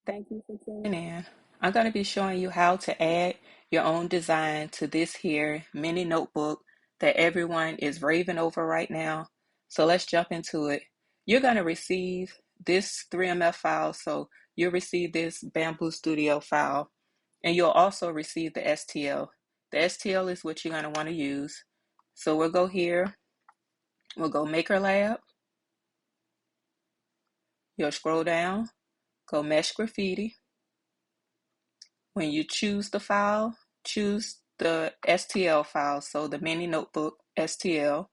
Thank you for tuning in. I'm going to be showing you how to add your own design to this here mini notebook that everyone is raving over right now. So let's jump into it. You're going to receive this 3MF file. So you'll receive this Bamboo Studio file, and you'll also receive the STL. The STL is what you're going to want to use. So we'll go here. We'll go Maker Lab. You'll scroll down, go Mesh Graffiti. When you choose the file, choose the STL file, so the mini notebook STL.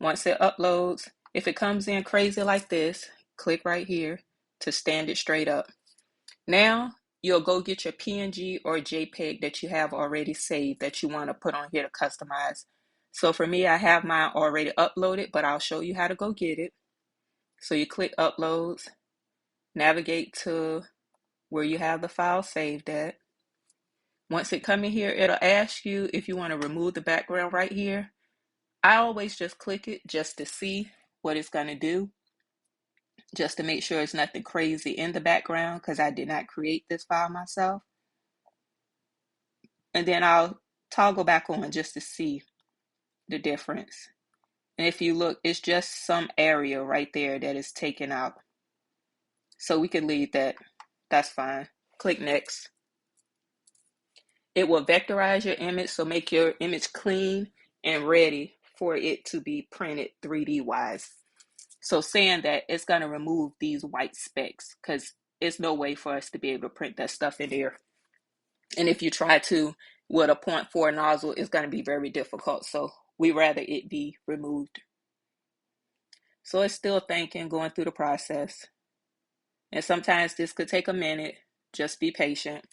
Once it uploads, if it comes in crazy like this, click right here to stand it straight up. Now, you'll go get your PNG or JPEG that you have already saved that you want to put on here to customize. So for me, I have mine already uploaded, but I'll show you how to go get it. So you click Uploads, navigate to where you have the file saved at. Once it come in here, it'll ask you if you want to remove the background right here. I always just click it just to see what it's going to do, just to make sure it's nothing crazy in the background because I did not create this file myself. And then I'll toggle back on just to see the difference. And if you look, it's just some area right there that is taken out. So we can leave that. That's fine. Click Next. It will vectorize your image, so make your image clean and ready for it to be printed 3D wise. So saying that, it's going to remove these white specks because there's no way for us to be able to print that stuff in there. And if you try to with a 0.4 nozzle, it's going to be very difficult. So we rather it be removed. So it's still thinking, going through the process. And sometimes this could take a minute. Just be patient.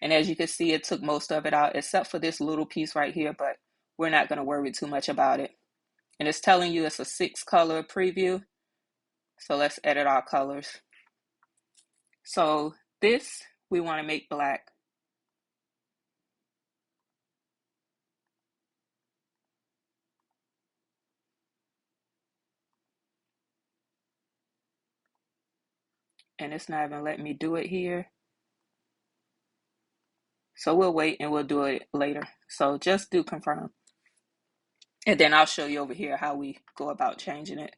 And as you can see, it took most of it out, except for this little piece right here, but we're not going to worry too much about it. And it's telling you it's a 6-color preview. So let's edit our colors. So this, we want to make black. And it's not even letting me do it here. So we'll wait and we'll do it later. So just do confirm. And then I'll show you over here how we go about changing it.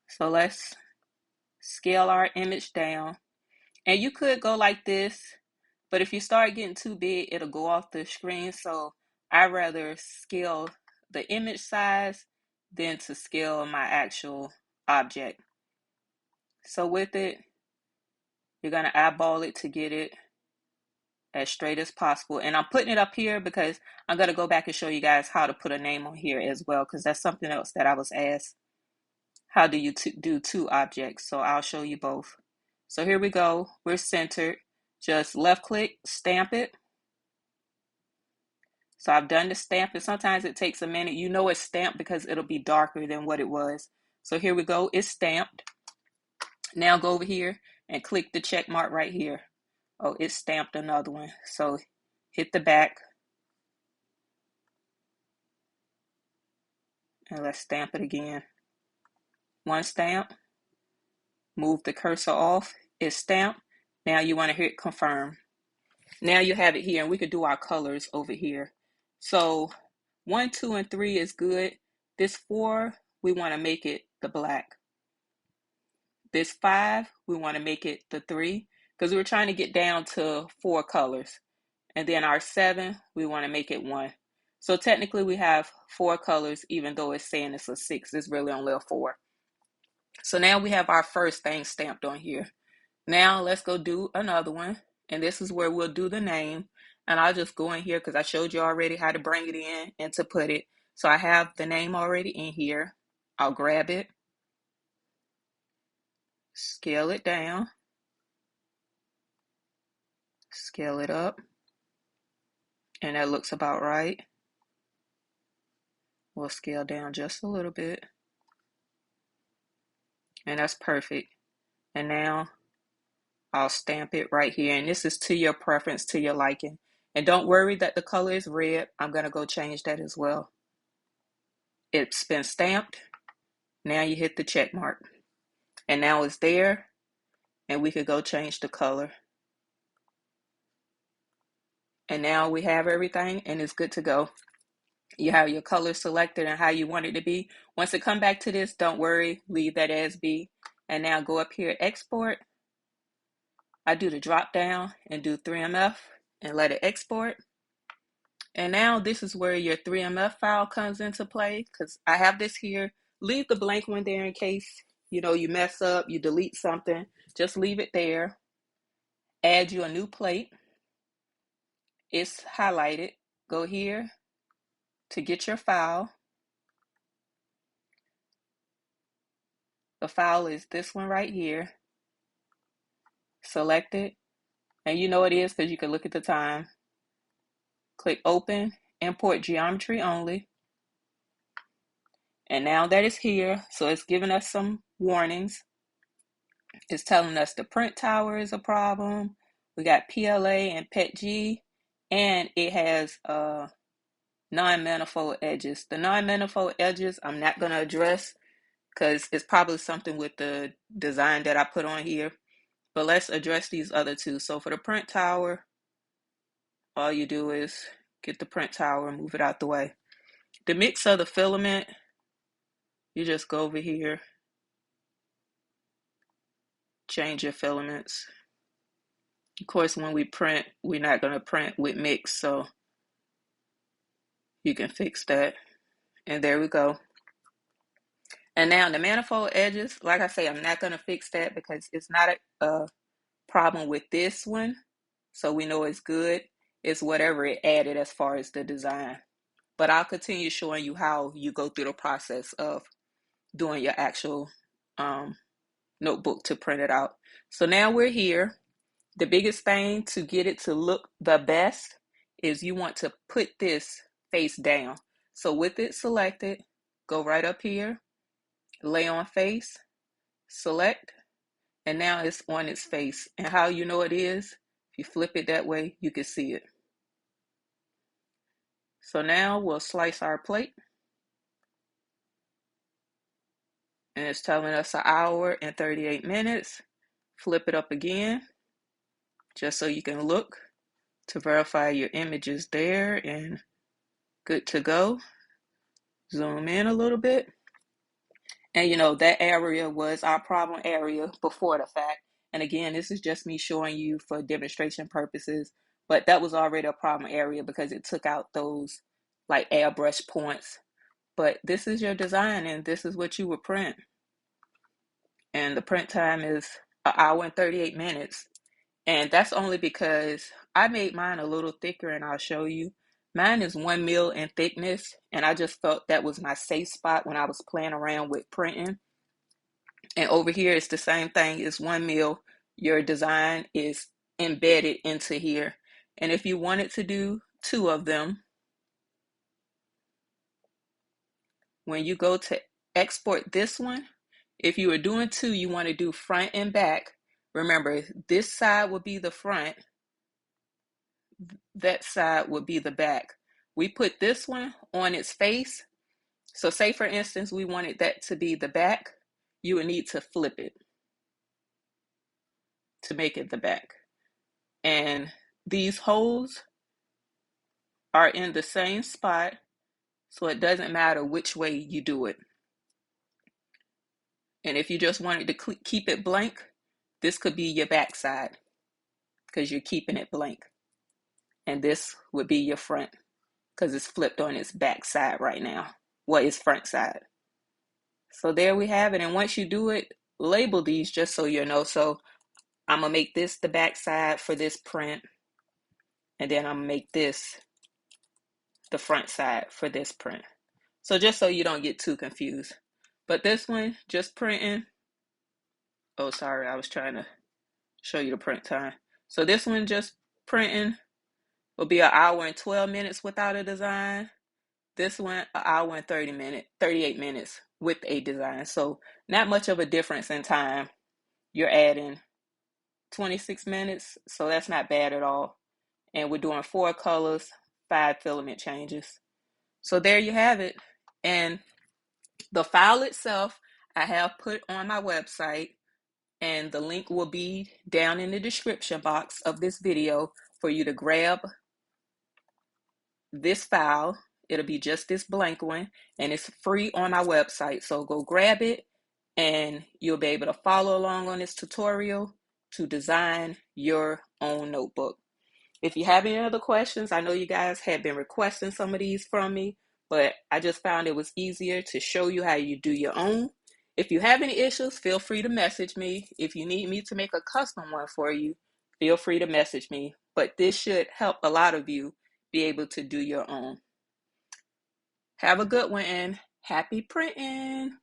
So let's scale our image down. And you could go like this, but if you start getting too big, it'll go off the screen. So I'd rather scale the image size than to scale my actual object. So with it, you're going to eyeball it to get it as straight as possible. And I'm putting it up here because I'm going to go back and show you guys how to put a name on here as well, because that's something else that I was asked. How do you do two objects? So I'll show you both. So here we go. We're centered. Just left click, stamp it. So I've done the stamp, and sometimes it takes a minute. You know it's stamped because it'll be darker than what it was. So here we go. It's stamped. Now go over here and click the check mark right here. Oh, it stamped another one. So hit the back. And let's stamp it again. One stamp. Move the cursor off. It's stamped. Now you want to hit confirm. Now you have it here, and we could do our colors over here. So 1, 2, and 3 is good. This 4, we want to make it the black. This 5, we want to make it the 3 because we're trying to get down to 4 colors. And then our 7, we want to make it 1. So technically we have 4 colors, even though it's saying it's a 6. It's really only a 4. So now we have our first thing stamped on here. Now let's go do another one. And this is where we'll do the name. And I'll just go in here because I showed you already how to bring it in and to put it. So I have the name already in here. I'll grab it, scale it down, scale it up, and that looks about right. We'll scale down just a little bit. And that's perfect. And now I'll stamp it right here. And this is to your preference, to your liking. And don't worry that the color is red. I'm going to go change that as well. It's been stamped. Now you hit the check mark. And now it's there. and we could go change the color. And now we have everything and it's good to go. You have your color selected and how you want it to be. Once it come back to this, don't worry, leave that as be. And now go up here, export. I do the drop down and do 3MF and let it export. And now this is where your 3MF file comes into play, because I have this here. Leave the blank one there in case, you mess up, you delete something. Just leave it there. Add you a new plate. It's highlighted. Go here to get your file. The file is this one right here. Select it. And you know it is because you can look at the time. Click open, import geometry only. And now that it's here, so it's giving us some warnings. It's telling us the print tower is a problem. We got PLA and PETG, and it has non-manifold edges. The non-manifold edges I'm not going to address because it's probably something with the design that I put on here. But let's address these other two. So for the print tower, all you do is get the print tower and move it out the way. The mix of the filament, you just go over here, change your filaments. Of course, when we print, we're not going to print with mix, so you can fix that. And there we go. And now the manifold edges, like I say, I'm not going to fix that because it's not a problem with this one. So we know it's good. It's whatever it added as far as the design. But I'll continue showing you how you go through the process of doing your actual notebook to print it out. So now we're here. The biggest thing to get it to look the best is you want to put this face down. So with it selected, go right up here, lay on face, select, and now it's on its face. And how you know it is, if you flip it that way, you can see it. So now we'll slice our plate. And it's telling us 1 hour and 38 minutes. Flip it up again, just so you can look to verify your image is there and good to go. Zoom in a little bit. And that area was our problem area before the fact. And again, this is just me showing you for demonstration purposes, but that was already a problem area because it took out those like airbrush points. But this is your design and this is what you would print. And the print time is 1 hour and 38 minutes. And that's only because I made mine a little thicker, and I'll show you. Mine is 1 mil in thickness, and I just felt that was my safe spot when I was playing around with printing. And over here, it's the same thing. It's 1 mil. Your design is embedded into here. And if you wanted to do 2 of them, when you go to export this one, if you were doing 2, you want to do front and back. Remember, this side would be the front. That side would be the back. We put this one on its face. So say for instance, we wanted that to be the back. You would need to flip it to make it the back. And these holes are in the same spot. So it doesn't matter which way you do it. And if you just wanted to keep it blank, this could be your back side because you're keeping it blank. And this would be your front because it's flipped on its back side right now. Well, its front side. So there we have it. And once you do it, label these just so you know. So I'm going to make this the back side for this print. And then I'm going to make this the front side for this print. So just so you don't get too confused. But this one, just printing. Oh, sorry, I was trying to show you the print time. So this one, just printing, will be 1 hour and 12 minutes without a design. This one, 1 hour and 38 minutes with a design. So not much of a difference in time. You're adding 26 minutes, so that's not bad at all. And we're doing 4 colors, 5 filament changes. So there you have it. And the file itself, I have put on my website. and the link will be down in the description box of this video for you to grab this file. It'll be just this blank one, and it's free on our website. So go grab it, and you'll be able to follow along on this tutorial to design your own notebook. If you have any other questions, I know you guys have been requesting some of these from me, but I just found it was easier to show you how you do your own. If you have any issues, feel free to message me. If you need me to make a custom one for you, feel free to message me. But this should help a lot of you be able to do your own. Have a good one and happy printing.